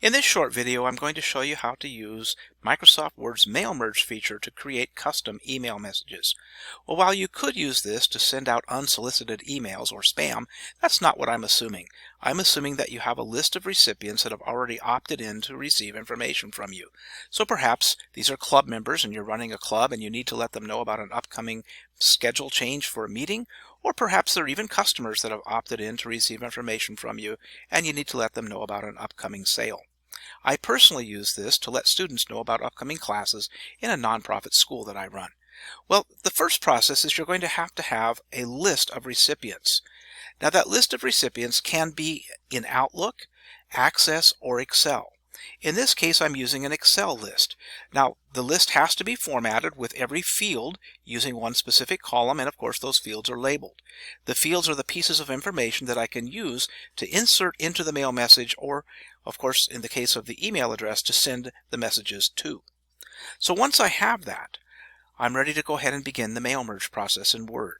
In this short video, I'm going to show you how to use Microsoft Word's Mail Merge feature to create custom email messages. Well, while you could use this to send out unsolicited emails or spam, that's not what I'm assuming. I'm assuming that you have a list of recipients that have already opted in to receive information from you. So perhaps these are club members and you're running a club and you need to let them know about an upcoming schedule change for a meeting, or perhaps they're even customers that have opted in to receive information from you and you need to let them know about an upcoming sale. I personally use this to let students know about upcoming classes in a nonprofit school that I run. Well, the first process is you're going to have a list of recipients. Now that list of recipients can be in Outlook, Access, or Excel. In this case, I'm using an Excel list. Now, the list has to be formatted with every field using one specific column, and of course those fields are labeled. The fields are the pieces of information that I can use to insert into the mail message, or of course in the case of the email address, to send the messages to. So once I have that, I'm ready to go ahead and begin the mail merge process in Word.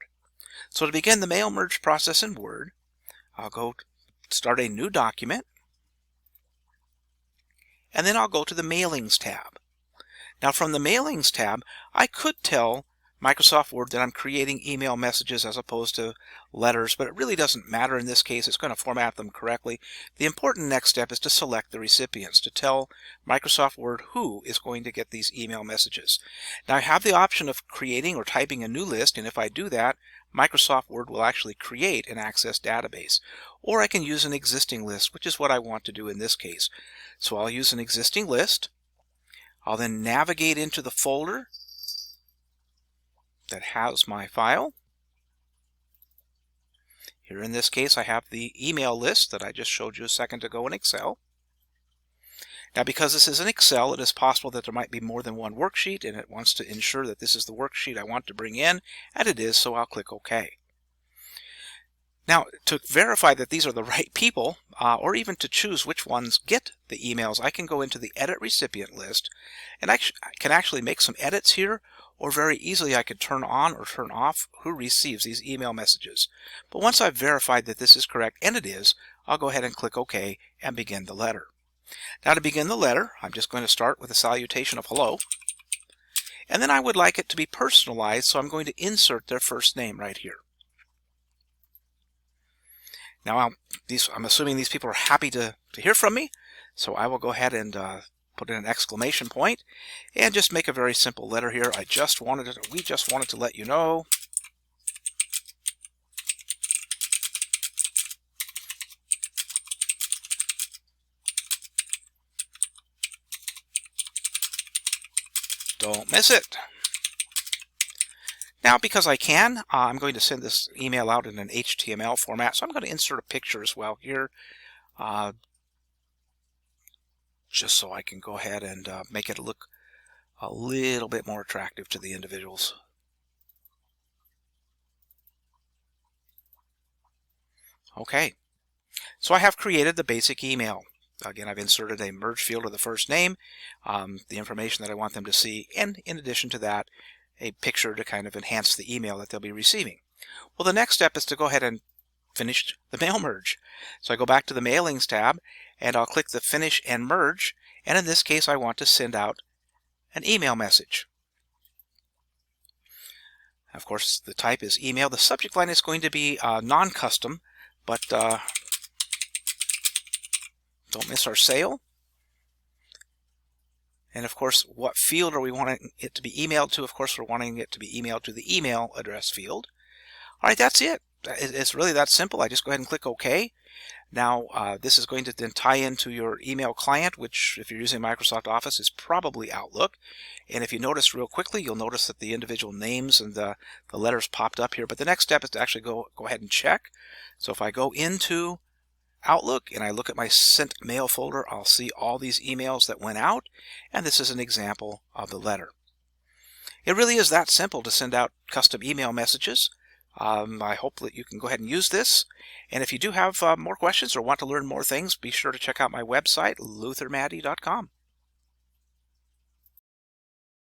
So to begin the mail merge process in Word, I'll go start a new document, and then I'll go to the Mailings tab. Now from the Mailings tab, I could tell Microsoft Word that I'm creating email messages as opposed to letters, but it really doesn't matter in this case. It's going to format them correctly. The important next step is to select the recipients, to tell Microsoft Word who is going to get these email messages. Now I have the option of creating or typing a new list, and if I do that, Microsoft Word will actually create an Access database. Or I can use an existing list, which is what I want to do in this case. So I'll use an existing list. I'll then navigate into the folder that has my file. Here in this case, I have the email list that I just showed you a second ago in Excel. Now because this is in Excel, it is possible that there might be more than one worksheet, and it wants to ensure that this is the worksheet I want to bring in, and it is, so I'll click OK. Now, to verify that these are the right people, or even to choose which ones get the emails, I can go into the Edit Recipient list, and I can actually make some edits here, or very easily I could turn on or turn off who receives these email messages. But once I've verified that this is correct, and it is, I'll go ahead and click OK and begin the letter. Now to begin the letter, I'm just going to start with a salutation of hello, and then I would like it to be personalized, so I'm going to insert their first name right here. Now I'm assuming these people are happy to hear from me, so I will go ahead and put in an exclamation point and just make a very simple letter here. We just wanted to let you know don't miss it. Now, because I can, I'm going to send this email out in an HTML format, so I'm going to insert a picture as well here, just so I can go ahead and make it look a little bit more attractive to the individuals. Okay, so I have created the basic email. Again, I've inserted a merge field of the first name, the information that I want them to see, and in addition to that, a picture to kind of enhance the email that they'll be receiving. Well, the next step is to go ahead and finish the mail merge. So I go back to the Mailings tab, and I'll click the Finish and Merge, and in this case I want to send out an email message. Of course, the type is email. The subject line is going to be non-custom, but don't miss our sale. And of course, what field are we wanting it to be emailed to? Of course, we're wanting it to be emailed to the email address field. All right, that's it. It's really that simple. I just go ahead and click OK. Now, this is going to then tie into your email client, which if you're using Microsoft Office is probably Outlook. And if you notice real quickly, you'll notice that the individual names and the letters popped up here. But the next step is to actually go ahead and check. So if I go into Outlook and I look at my sent mail folder, I'll see all these emails that went out, and this is an example of the letter. It really is that simple to send out custom email messages. I hope that you can go ahead and use this, and if you do have more questions or want to learn more things, be sure to check out my website, luthermaddy.com.